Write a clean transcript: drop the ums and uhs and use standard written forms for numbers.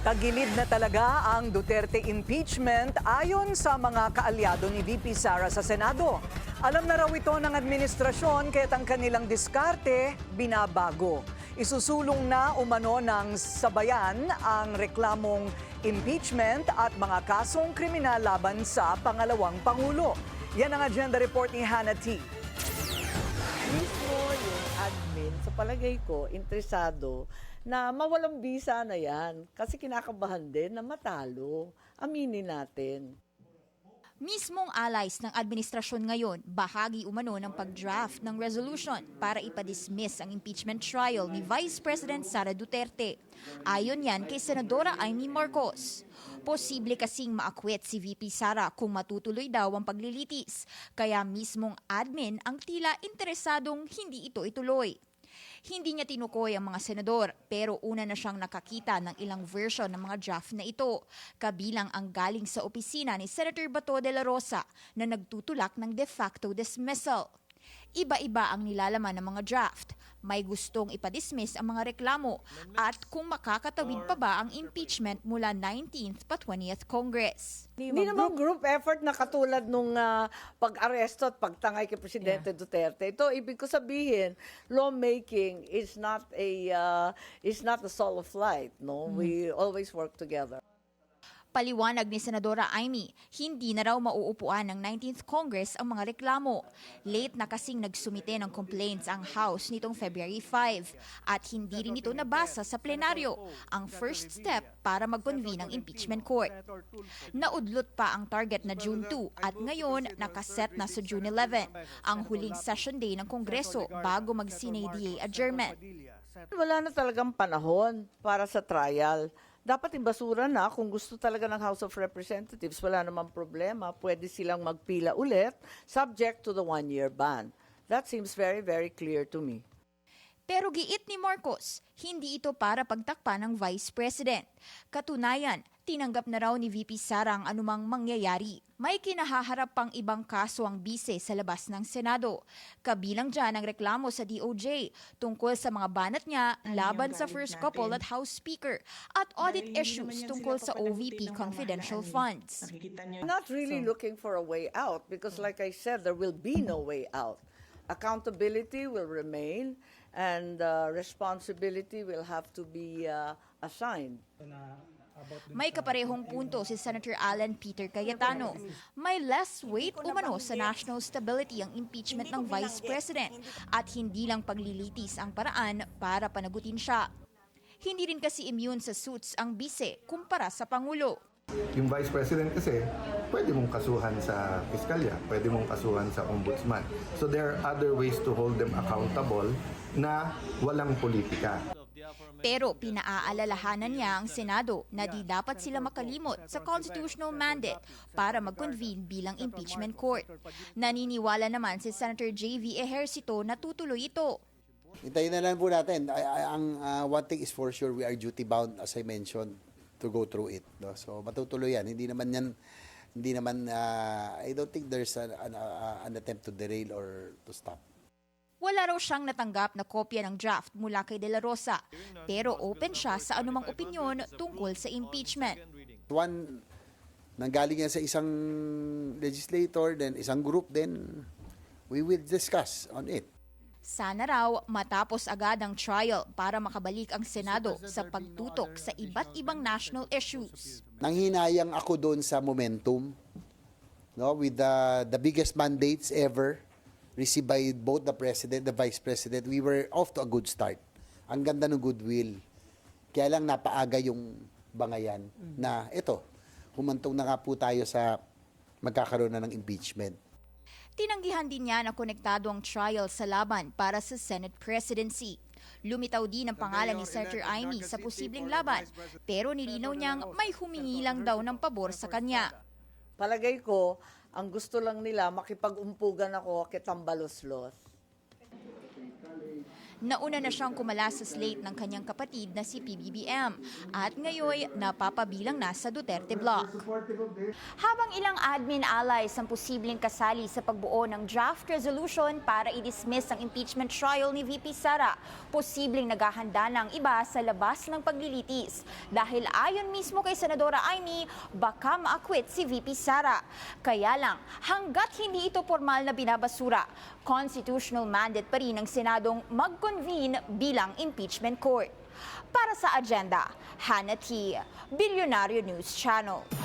Tagilid na talaga ang Duterte impeachment ayon sa mga kaalyado ni VP Sara sa Senado. Alam na raw ito ng administrasyon kaya't ang kanilang diskarte binabago. Isusulong na umano ng sabayan ang reklamong impeachment at mga kasong kriminal laban sa pangalawang Pangulo. Yan ang agenda report ni Hannah T. Mismo yung admin, sa palagay ko, interesado na mawalang bisa na yan. Kasi kinakabahan din na matalo. Aminin natin. Mismong allies ng administrasyon ngayon, bahagi umano ng pag-draft ng resolution para ipadismiss ang impeachment trial ni Vice President Sara Duterte. Ayon yan kay Senadora Amy Marcos. Posible kasing maakwet si VP Sara kung matutuloy daw ang paglilitis, kaya mismong admin ang tila interesadong hindi ito ituloy. Hindi niya tinukoy ang mga senador pero una na siyang nakakita ng ilang version ng mga draft na ito, kabilang ang galing sa opisina ni Senator Bato de la Rosa na nagtutulak ng de facto dismissal. Iba-iba ang nilalaman ng mga draft. May gustong ipadismiss ang mga reklamo at kung makakatawid pa ba ang impeachment mula 19th pa 20th Congress. Hindi naman group effort na katulad nung pag-aresto at pagtangay kay Presidente Duterte. Ito, ibig ko sabihin, lawmaking is not a solo flight. No? We always work together. Paliwanag ni Senadora Amy, hindi na raw mauupuan ng 19th Congress ang mga reklamo. Late na kasing nagsumite ng complaints ang House nitong February 5 at hindi rin ito nabasa sa plenaryo, ang first step para mag-convene ang impeachment court. Naudlot pa ang target na June 2 at ngayon nakaset na sa June 11, ang huling session day ng Kongreso bago mag-CNADA adjournment. Wala na talagang panahon para sa trial. Dapat ibasura na kung gusto talaga ng House of Representatives. Wala namang problema. Pwede silang magpila ulit subject to the one-year ban. That seems very, very clear to me. Pero giit ni Marcos, hindi ito para pagtakpan ng Vice President. Katunayan, tinanggap na raw ni VP Sara ang anumang mangyayari. May kinahaharap pang ibang kaso ang bise sa labas ng Senado. Kabilang dyan ang reklamo sa DOJ tungkol sa mga banat niya laban sa first couple at House Speaker at audit issues tungkol sa OVP confidential funds. I'm not really looking for a way out because like I said, there will be no way out. Accountability will remain and responsibility will have to be assigned. May kaparehong punto si Senator Alan Peter Cayetano. May less weight umano sa national stability ang impeachment ng Vice President at hindi lang paglilitis ang paraan para panagutin siya. Hindi rin kasi immune sa suits ang bise kumpara sa Pangulo. Yung Vice President kasi, pwede mong kasuhan sa piskalya, pwede mong kasuhan sa ombudsman. So there are other ways to hold them accountable na walang politika. Pero pinaaalalahanan niya ang Senado na di dapat sila makalimot sa constitutional mandate para mag-convene bilang impeachment court. Naniniwala naman si Senator J.V. Ejercito na tutuloy ito. Hintayin na lang po natin. Ang one thing is for sure, we are duty bound, as I mentioned, to go through it. No? So matutuloy yan. Hindi naman, I don't think there's an attempt to derail or to stop. Wala raw siyang natanggap na kopya ng draft mula kay De La Rosa, pero open siya sa anumang opinyon tungkol sa impeachment. One, nanggaling yan sa isang legislator, then isang group, then we will discuss on it. Sana raw matapos agad ang trial para makabalik ang Senado sa pagtutok sa iba't ibang national issues. Nanghinayang ako doon sa momentum, no, with the biggest mandates ever received by both the President, the Vice President. We were off to a good start. Ang ganda ng goodwill. Kaya lang napaaga yung bangayan na ito, humantong na nga po tayo sa magkakaroon na ng impeachment. Tinanggihan din niya na konektado ang trial sa laban para sa Senate presidency. Lumitaw din ang pangalan ni Senator Amy sa posibleng laban, pero nilinaw niyang may humingi lang daw ng pabor sa kanya. Palagay ko, ang gusto lang nila makipag-umpugan ako kitang balos-los. Nauna na siyang kumala sa slate ng kanyang kapatid na si PBBM at ngayon napapabilang na sa Duterte Bloc. Habang ilang admin allies ang posibleng kasali sa pagbuo ng draft resolution para i-dismiss ang impeachment trial ni VP Sara, posibleng naghahanda ng iba sa labas ng paglilitis. Dahil ayon mismo kay Senadora Amy, baka ma-acquit si VP Sara. Kaya lang, hanggat hindi ito formal na binabasura, constitutional mandate pa rin ng Senadong mag-convene bilang impeachment court. Para sa agenda, Hannah T., Bilyonaryo News Channel.